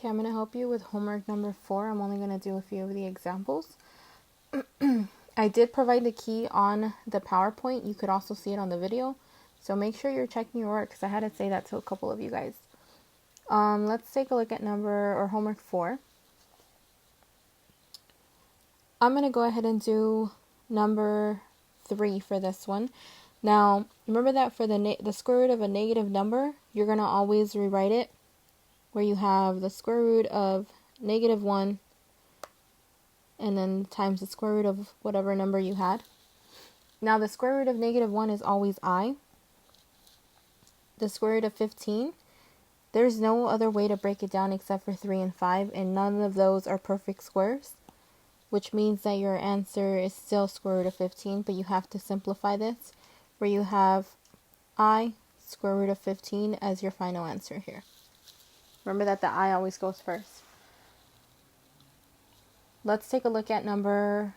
Okay, I'm going to help you with homework number 4. I'm only going to do a few of the examples. I did provide the key on the PowerPoint. You could also see it on the video. So make sure you're checking your work because I had to say that to a couple of you guys. Let's take a look at homework 4. I'm going to go ahead and do number 3 for this one. Now, remember that for the square root of a negative number, you're going to always rewrite it where you have the square root of negative 1 and then times the square root of whatever number you had. Now, the square root of negative 1 is always I. The square root of 15, there's no other way to break it down except for 3 and 5, and none of those are perfect squares, which means that your answer is still square root of 15, but you have to simplify this, where you have I square root of 15 as your final answer here. Remember that the I always goes first. Let's take a look at number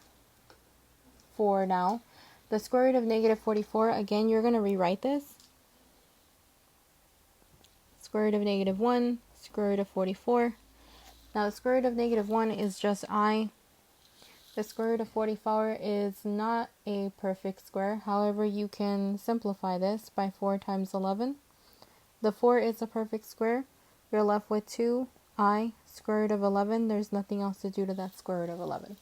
4 now. The square root of negative 44, again, you're going to rewrite this. Square root of negative 1, square root of 44. Now, the square root of negative 1 is just I. The square root of 44 is not a perfect square. However, you can simplify this by 4 times 11. The 4 is a perfect square. You're left with 2i square root of 11. There's nothing else to do to that square root of 11.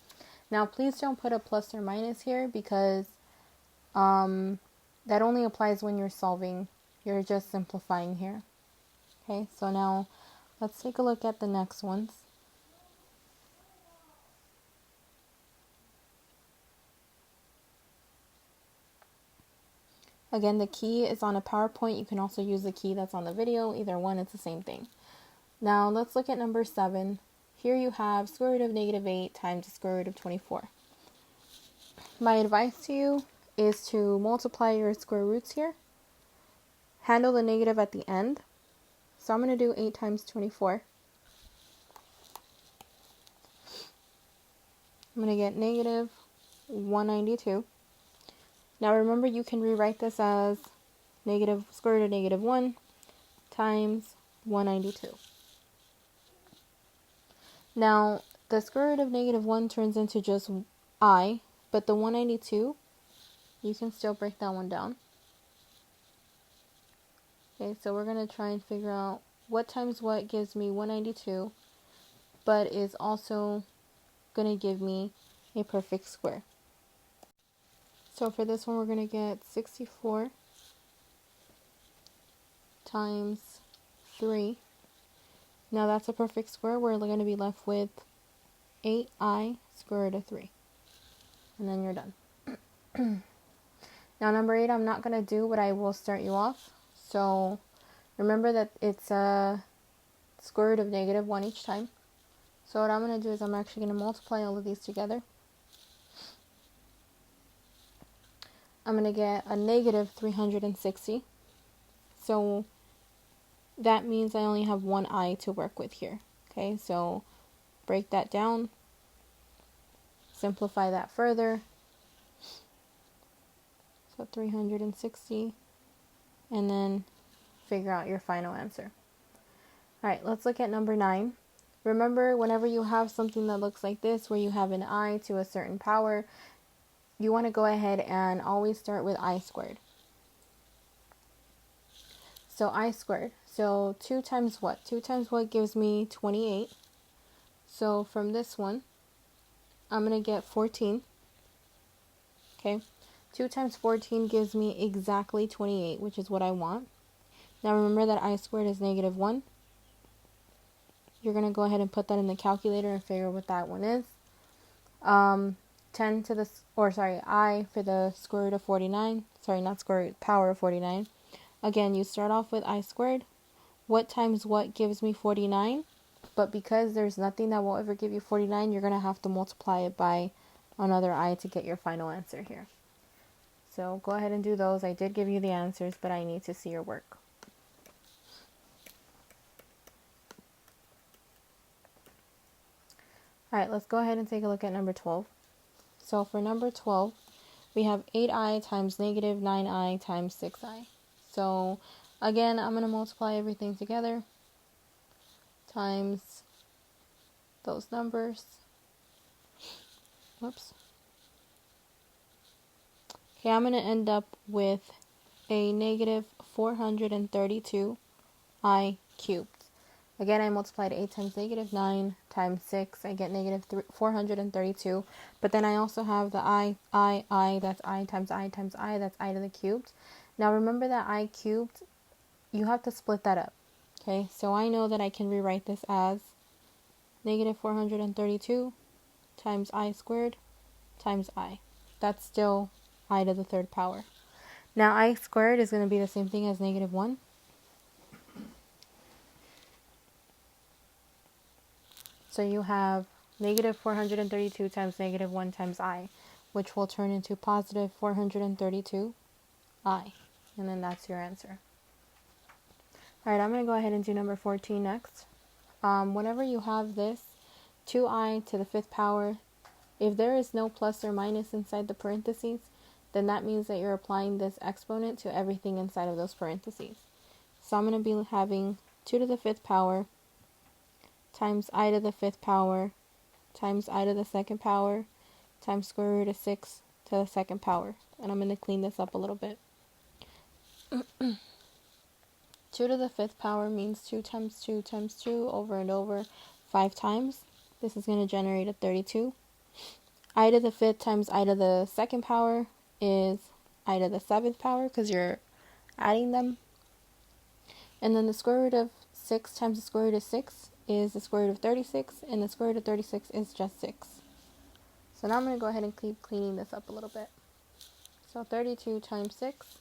Now, please don't put a plus or minus here because that only applies when you're solving. You're just simplifying here. Okay, so now let's take a look at the next ones. Again, the key is on a PowerPoint. You can also use the key that's on the video. Either one, it's the same thing. Now, let's look at number 7. Here you have square root of negative 8 times the square root of 24. My advice to you is to multiply your square roots here. Handle the negative at the end. So I'm going to do 8 times 24. I'm going to get negative 192. Now remember, you can rewrite this as negative square root of negative 1 times 192. Now, the square root of negative 1 turns into just I, but the 192, you can still break that one down. Okay, so we're going to try and figure out what times what gives me 192, but is also going to give me a perfect square. So for this one, we're going to get 64 times 3. Now that's a perfect square. We're going to be left with 8i square root of 3. And then you're done. Now number 8, I'm not going to do, but I will start you off. So remember that it's a square root of negative 1 each time. So what I'm going to do is I'm actually going to multiply all of these together. I'm going to get a negative 360. So that means I only have one I to work with here. Okay, so break that down. Simplify that further. So 360. And then figure out your final answer. Alright, let's look at number 9. Remember, whenever you have something that looks like this, where you have an I to a certain power, you want to go ahead and always start with I squared. So I squared. So 2 times what? 2 times what gives me 28. So from this one, I'm going to get 14. Okay. 2 times 14 gives me exactly 28, which is what I want. Now remember that I squared is negative 1. You're going to go ahead and put that in the calculator and figure what that one is. 10 to the, I for the square root of 49. Sorry, not square root, power of 49. Again, you start off with I squared. What times what gives me 49? But because there's nothing that will ever give you 49, you're going to have to multiply it by another I to get your final answer here. So go ahead and do those. I did give you the answers, but I need to see your work. Alright, let's go ahead and take a look at number 12. So for number 12, we have 8i times negative 9i times 6i. So again, I'm going to multiply everything together times those numbers. Whoops. Okay, I'm going to end up with a negative 432I cubed. Again, I multiplied 8 times negative 9 times 6. I get negative 432. But then I also have the I, that's I times I times I, that's I to the cubed. Now remember that I cubed, you have to split that up. Okay, so I know that I can rewrite this as negative 432 times I squared times I. That's still I to the third power. Now I squared is going to be the same thing as negative 1. So you have negative 432 times negative 1 times I, which will turn into positive 432I. And then that's your answer. Alright, I'm going to go ahead and do number 14 next. Whenever you have this 2I to the fifth power, if there is no plus or minus inside the parentheses, then that means that you're applying this exponent to everything inside of those parentheses. So I'm going to be having 2 to the fifth power times I to the fifth power times I to the second power times square root of 6 to the second power. And I'm going to clean this up a little bit. 2 to the fifth power means 2 times 2 times 2 over and over 5 times. This is going to generate a 32. I to the fifth times I to the second power is I to the seventh power because you're adding them. And then the square root of 6 times the square root of 6 is the square root of 36, and the square root of 36 is just 6. So now I'm going to go ahead and keep cleaning this up a little bit. So 32 times 6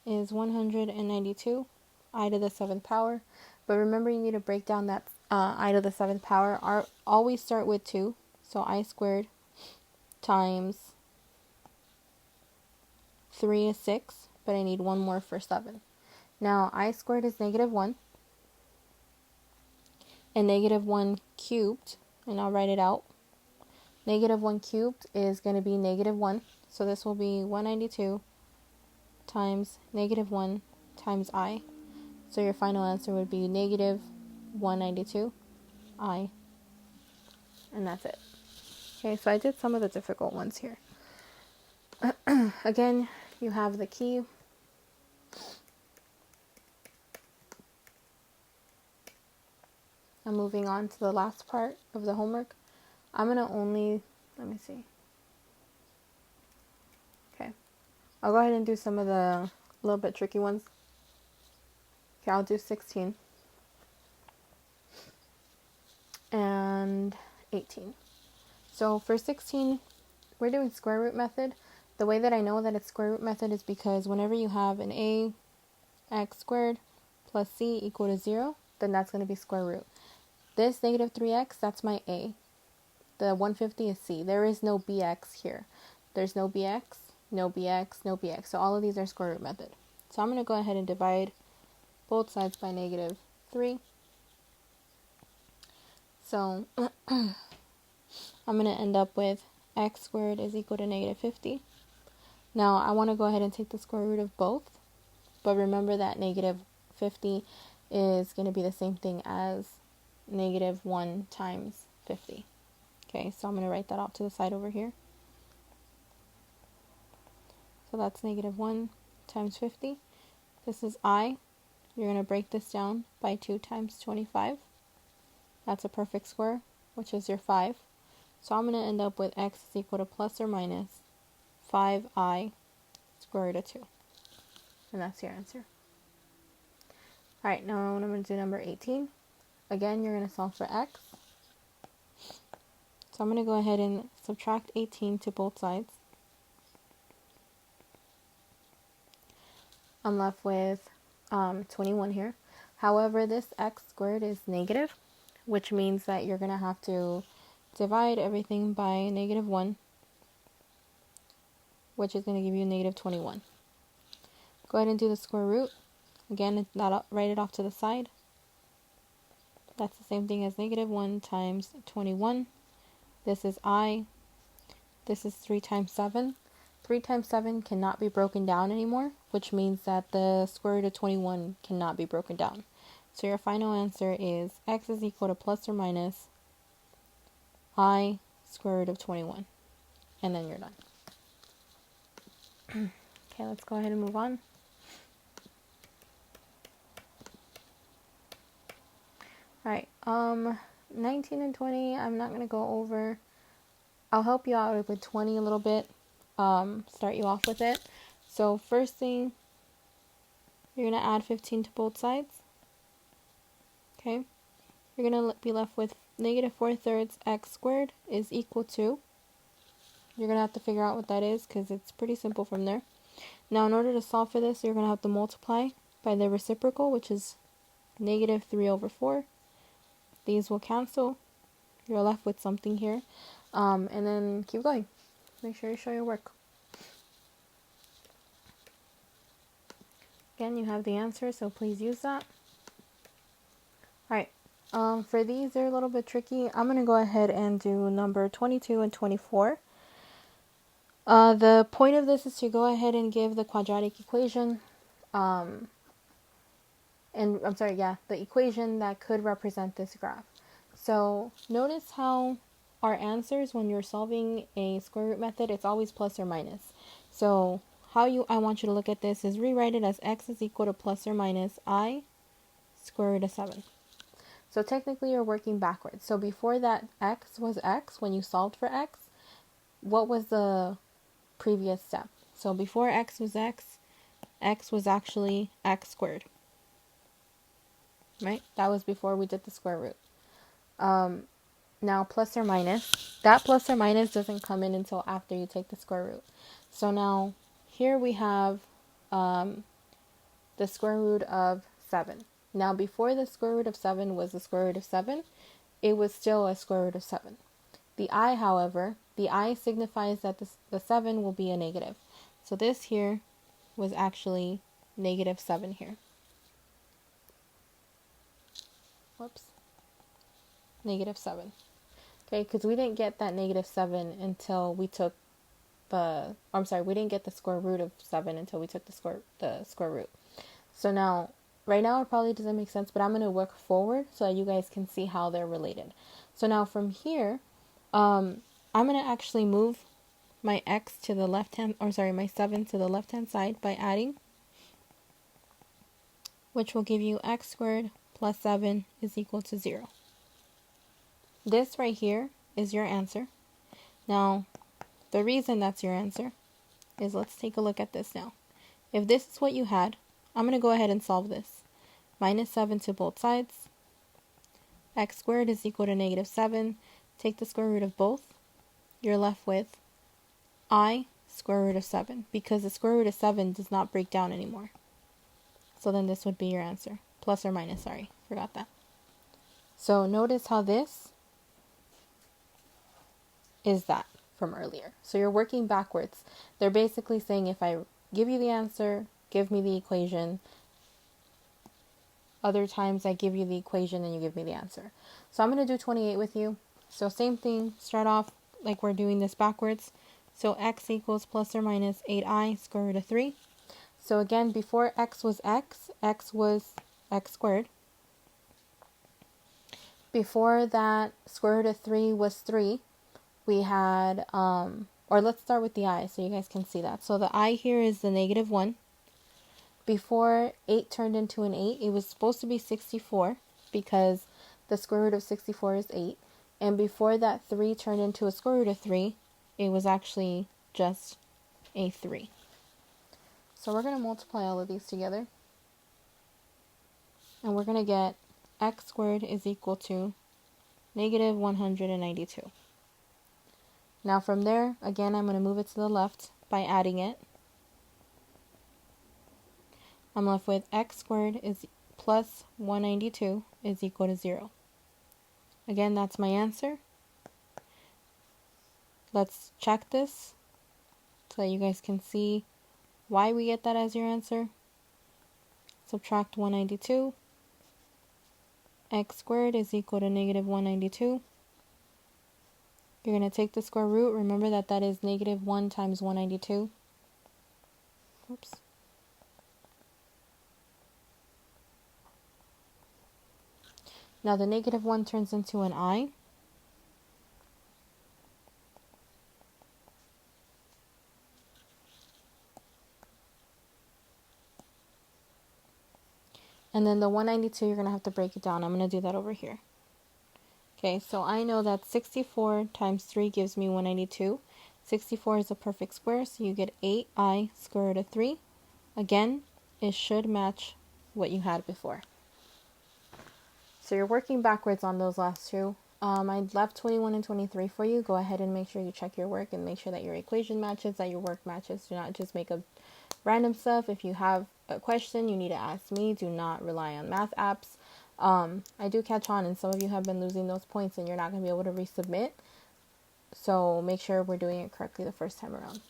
is 192, I to the seventh power. But remember, you need to break down that I to the seventh power. Always start with 2, so I squared times 3 is 6, but I need one more for 7. Now, I squared is negative 1, and negative 1 cubed, and I'll write it out. Negative 1 cubed is going to be negative 1, so this will be 192 times negative 1 times I. So your final answer would be negative 192 I, and that's it. Okay, so I did some of the difficult ones here. Again, you have the key. I'm moving on to the last part of the homework. I'm going to only, let me see. Okay, I'll go ahead and do some of the little bit tricky ones. Okay, I'll do 16 and 18. So for 16, we're doing square root method. The way that I know that it's square root method is because whenever you have an a x squared plus c equal to 0, then that's going to be square root. This negative 3x, that's my a. The 150 is c. There is no bx here. There's no bx, no bx, no bx. So all of these are square root method. So I'm going to go ahead and divide both sides by negative 3. So I'm going to end up with x squared is equal to negative 50. Now I want to go ahead and take the square root of both, but remember that negative 50 is going to be the same thing as negative 1 times 50. Okay, so I'm going to write that out to the side over here. So that's negative 1 times 50. This is I. You're going to break this down by 2 times 25. That's a perfect square, which is your 5. So I'm going to end up with x is equal to plus or minus 5I square root of 2. And that's your answer. Alright, now I'm going to do number 18. Again, you're going to solve for x. So I'm going to go ahead and subtract 18 to both sides. I'm left with 21 here. However, this x squared is negative, which means that you're going to have to divide everything by negative 1, which is going to give you negative 21. Go ahead and do the square root. Again, write it off to the side. That's the same thing as negative 1 times 21. This is I. This is 3 times 7. 3 times 7 cannot be broken down anymore, which means that the square root of 21 cannot be broken down. So your final answer is x is equal to plus or minus I square root of 21. And then you're done. Okay, let's go ahead and move on. Alright, 19 and 20, I'm not going to go over. I'll help you out with 20 a little bit, start you off with it. So first thing, you're going to add 15 to both sides. Okay, you're going to be left with negative 4/3 x squared is equal to, you're going to have to figure out what that is because it's pretty simple from there. Now in order to solve for this, you're going to have to multiply by the reciprocal, which is negative 3/4. These will cancel. You're left with something here. And then keep going. Make sure you show your work. Again, you have the answer, so please use that. Alright, for these, they're a little bit tricky. I'm going to go ahead and do number 22 and 24. The point of this is to go ahead and give the quadratic equation, the equation that could represent this graph. So notice how our answers, when you're solving a square root method, it's always plus or minus. So how I want you to look at this is rewrite it as x is equal to plus or minus I square root of 7. So technically you're working backwards. So before that x was x, when you solved for x, what was the previous step? So before x was was actually x squared. Right? That was before we did the square root. Now plus or minus, that plus or minus doesn't come in until after you take the square root. So now here we have the square root of 7. Now before the square root of 7 was the square root of 7, it was still a square root of 7. The I, however, the I signifies that the 7 will be a negative. So this here was actually negative 7 here. Whoops. Negative 7. Okay, because we didn't get that negative 7 until we took we didn't get the square root of 7 until we took the square root. So now, right now it probably doesn't make sense, but I'm going to work forward so that you guys can see how they're related. So now from here, I'm going to actually move my x to the left hand, my 7 to the left hand side by adding, which will give you x squared plus 7 is equal to 0. This right here is your answer. Now, the reason that's your answer is, let's take a look at this now. If this is what you had, I'm going to go ahead and solve this. Minus 7 to both sides. X squared is equal to negative 7. Take the square root of both. You're left with I square root of 7, because the square root of 7 does not break down anymore. So then this would be your answer. Plus or minus, forgot that. So notice how this is that from earlier. So you're working backwards. They're basically saying, if I give you the answer, give me the equation. Other times I give you the equation and you give me the answer. So I'm going to do 28 with you. So same thing, start off like we're doing this backwards. So x equals plus or minus 8i square root of 3. So again, before x was x was x squared. Before that, square root of 3 was 3. We had, or let's start with the I so you guys can see that. So the I here is the negative 1. Before 8 turned into an 8, it was supposed to be 64 because the square root of 64 is 8. And before that 3 turned into a square root of 3, it was actually just a 3. So we're going to multiply all of these together. And we're going to get x squared is equal to negative 192. Now from there, again, I'm going to move it to the left by adding it. I'm left with x squared is plus 192 is equal to 0. Again, that's my answer. Let's check this so that you guys can see why we get that as your answer. Subtract 192. X squared is equal to negative 192. You're going to take the square root. Remember that is negative 1 times 192. Oops. Now the negative 1 turns into an I. And then the 192, you're going to have to break it down. I'm going to do that over here. Okay, so I know that 64 times 3 gives me 192. 64 is a perfect square, so you get 8i square root of 3. Again, it should match what you had before. So you're working backwards on those last two. I left 21 and 23 for you. Go ahead and make sure you check your work and make sure that your equation matches, that your work matches. Do not just make up random stuff. If you have a question, you need to ask me. Do not rely on math apps. I do catch on, and some of you have been losing those points and you're not going to be able to resubmit. So make sure we're doing it correctly the first time around.